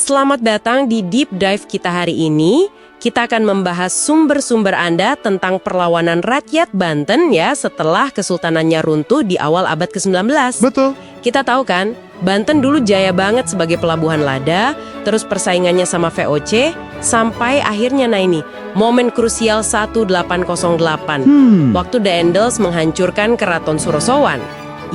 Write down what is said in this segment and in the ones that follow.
Selamat datang di Deep Dive kita hari ini. Kita akan membahas sumber-sumber Anda tentang perlawanan rakyat Banten ya setelah kesultanannya runtuh di awal abad ke-19. Betul. Kita tahu kan, Banten dulu jaya banget sebagai pelabuhan lada, terus persaingannya sama VOC, sampai akhirnya momen krusial 1808. Waktu Daendels menghancurkan Keraton Surosowan.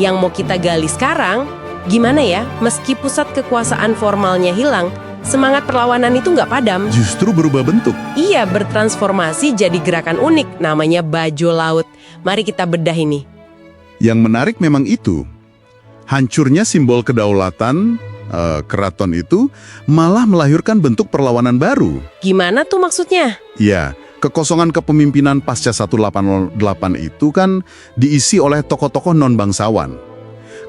Yang mau kita gali sekarang, gimana ya, meski pusat kekuasaan formalnya hilang, semangat perlawanan itu nggak padam. Justru berubah bentuk. Iya, bertransformasi jadi gerakan unik, namanya Bajo Laut. Mari kita bedah ini. Yang menarik memang itu. Hancurnya simbol kedaulatan keraton itu malah melahirkan bentuk perlawanan baru. Gimana tuh maksudnya? Ya, kekosongan kepemimpinan pasca 1808 itu kan diisi oleh tokoh-tokoh non-bangsawan.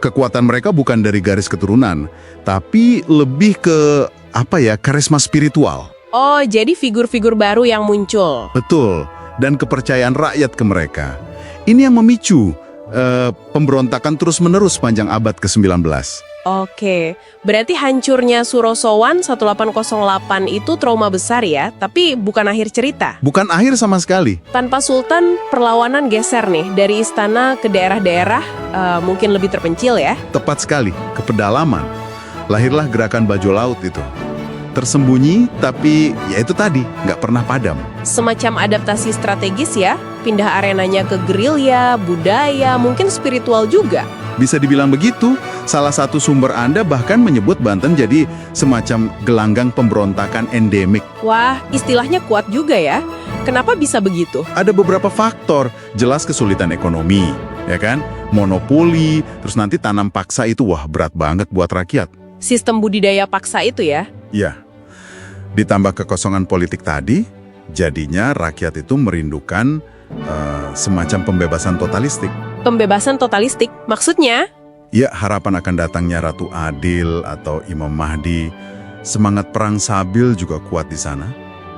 Kekuatan mereka bukan dari garis keturunan, tapi lebih ke karisma spiritual. Oh, jadi figur-figur baru yang muncul. Betul, dan kepercayaan rakyat ke mereka. Ini yang memicu pemberontakan terus-menerus sepanjang abad ke-19. Oke, berarti hancurnya Surosowan 1808 itu trauma besar ya, tapi bukan akhir cerita. Bukan akhir sama sekali. Tanpa sultan, perlawanan geser nih, dari istana ke daerah-daerah, mungkin lebih terpencil ya. Tepat sekali, ke pedalaman. Lahirlah gerakan Bajo Laut itu. Tersembunyi, tapi ya itu tadi, nggak pernah padam. Semacam adaptasi strategis ya, pindah arenanya ke gerilya, budaya, mungkin spiritual juga. Bisa dibilang begitu, salah satu sumber Anda bahkan menyebut Banten jadi semacam gelanggang pemberontakan endemik. Wah, istilahnya kuat juga ya. Kenapa bisa begitu? Ada beberapa faktor, jelas kesulitan ekonomi, ya kan? Monopoli, terus nanti tanam paksa itu berat banget buat rakyat. Sistem budidaya paksa itu ya? Ya, ditambah kekosongan politik tadi, jadinya rakyat itu merindukan semacam pembebasan totalistik. Pembebasan totalistik, maksudnya? Ya, harapan akan datangnya Ratu Adil atau Imam Mahdi. Semangat perang sabil juga kuat di sana.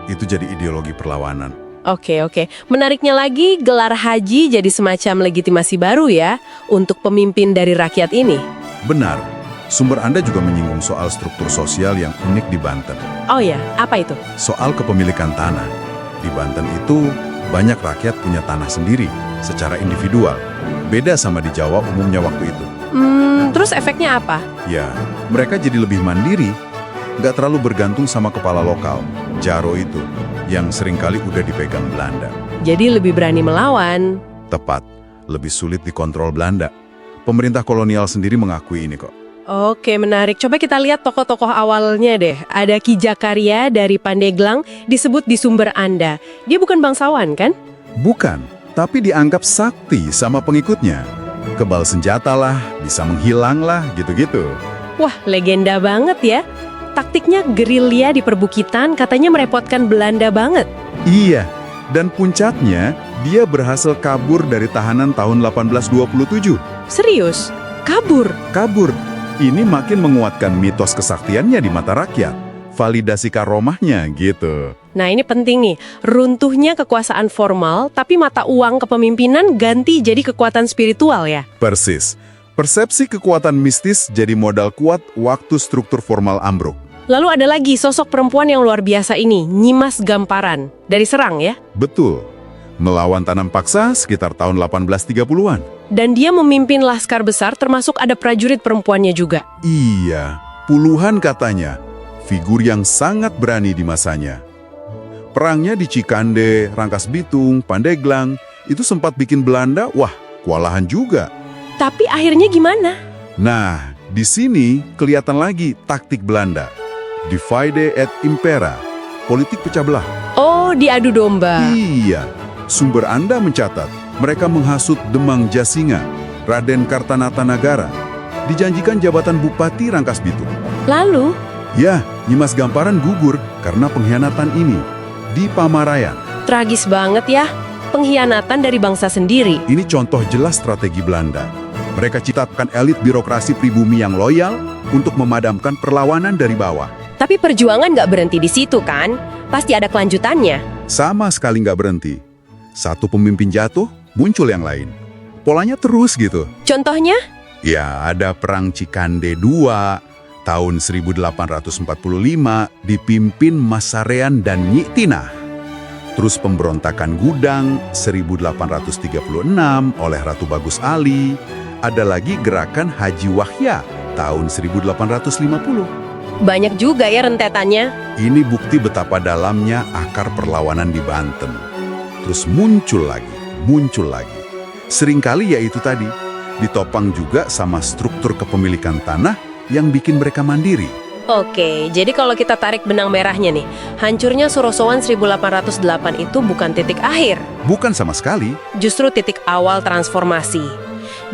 Itu jadi ideologi perlawanan. Oke. Menariknya lagi, gelar haji jadi semacam legitimasi baru ya untuk pemimpin dari rakyat ini. Benar. Sumber Anda juga menyinggung soal struktur sosial yang unik di Banten. Oh ya, apa itu? Soal kepemilikan tanah. Di Banten itu banyak rakyat punya tanah sendiri secara individual. Beda sama di Jawa umumnya waktu itu. Terus efeknya apa? Ya, mereka jadi lebih mandiri. Nggak terlalu bergantung sama kepala lokal, Jaro itu, yang seringkali udah dipegang Belanda. Jadi lebih berani melawan. Tepat, lebih sulit dikontrol Belanda. Pemerintah kolonial sendiri mengakui ini kok. Oke, menarik. Coba kita lihat tokoh-tokoh awalnya deh. Ada Ki Jakaria dari Pandeglang, disebut di sumber Anda. Dia bukan bangsawan, kan? Bukan, tapi dianggap sakti sama pengikutnya. Kebal senjata lah, bisa menghilang lah, gitu-gitu. Wah, legenda banget ya. Taktiknya gerilya di perbukitan katanya merepotkan Belanda banget. Iya, dan puncaknya dia berhasil kabur dari tahanan tahun 1827. Serius? Kabur? Kabur. Ini makin menguatkan mitos kesaktiannya di mata rakyat. Validasi karomahnya gitu. Nah ini penting nih, runtuhnya kekuasaan formal, tapi mata uang kepemimpinan ganti jadi kekuatan spiritual ya? Persis. Persepsi kekuatan mistis jadi modal kuat waktu struktur formal ambruk. Lalu ada lagi sosok perempuan yang luar biasa ini, Nyimas Gamparan. Dari Serang ya? Betul. Melawan tanam paksa sekitar tahun 1830-an. Dan dia memimpin laskar besar termasuk ada prajurit perempuannya juga. Iya, puluhan katanya. Figur yang sangat berani di masanya. Perangnya di Cikande, Rangkas Bitung, Pandeglang, itu sempat bikin Belanda, kewalahan juga. Tapi akhirnya gimana? Nah, di sini kelihatan lagi taktik Belanda. Divide et impera, politik pecah belah. Oh, diadu domba. Iya, sumber Anda mencatat, mereka menghasut Demang Jasinga, Raden Kartanatanagara, dijanjikan jabatan Bupati Rangkas Bitung. Lalu? Ya, Nyimas Gamparan gugur karena pengkhianatan ini di Pamarayan. Tragis banget ya, pengkhianatan dari bangsa sendiri. Ini contoh jelas strategi Belanda. Mereka ciptakan elit birokrasi pribumi yang loyal untuk memadamkan perlawanan dari bawah. Tapi perjuangan nggak berhenti di situ kan? Pasti ada kelanjutannya. Sama sekali nggak berhenti. Satu pemimpin jatuh, muncul yang lain. Polanya terus gitu. Contohnya? Ya, ada Perang Cikande II, Tahun 1845 dipimpin Masarean dan Nyi Tinah. Terus pemberontakan Gudang 1836 oleh Ratu Bagus Ali. Ada lagi gerakan Haji Wahya tahun 1850. Banyak juga ya rentetannya. Ini bukti betapa dalamnya akar perlawanan di Banten. Terus muncul lagi. Seringkali ya itu tadi, ditopang juga sama struktur kepemilikan tanah yang bikin mereka mandiri. Oke, jadi kalau kita tarik benang merahnya nih, hancurnya Surosowan 1808 itu bukan titik akhir, Bukan sama sekali. justru titik awal transformasi.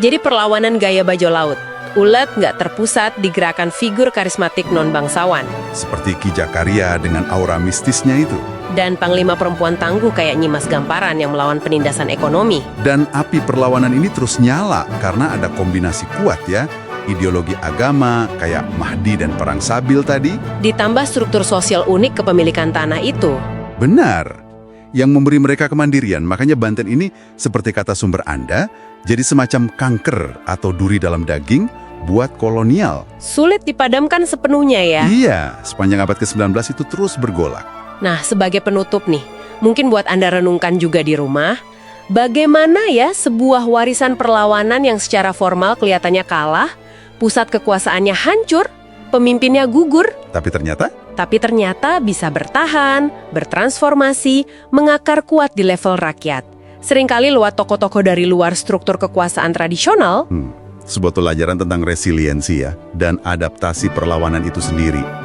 Jadi perlawanan gaya bajo laut, ulet nggak terpusat di gerakan figur karismatik non-bangsawan. Seperti Ki Jakaria dengan aura mistisnya itu. Dan panglima perempuan tangguh kayak Nyimas Gamparan yang melawan penindasan ekonomi. Dan api perlawanan ini terus nyala karena ada kombinasi kuat ya. Ideologi agama kayak Mahdi dan Perang Sabil tadi. Ditambah struktur sosial unik kepemilikan tanah itu. Benar. Yang memberi mereka kemandirian. Makanya Banten ini seperti kata sumber Anda, jadi semacam kanker atau duri dalam daging buat kolonial. Sulit dipadamkan sepenuhnya ya. Iya, sepanjang abad ke-19 itu terus bergolak. Nah, sebagai penutup nih, mungkin buat Anda renungkan juga di rumah, bagaimana ya sebuah warisan perlawanan yang secara formal kelihatannya kalah, pusat kekuasaannya hancur, pemimpinnya gugur, tapi ternyata bisa bertahan, bertransformasi, mengakar kuat di level rakyat. Seringkali lewat tokoh-tokoh dari luar struktur kekuasaan tradisional. Sebuah pelajaran tentang resiliensi ya, dan adaptasi perlawanan itu sendiri.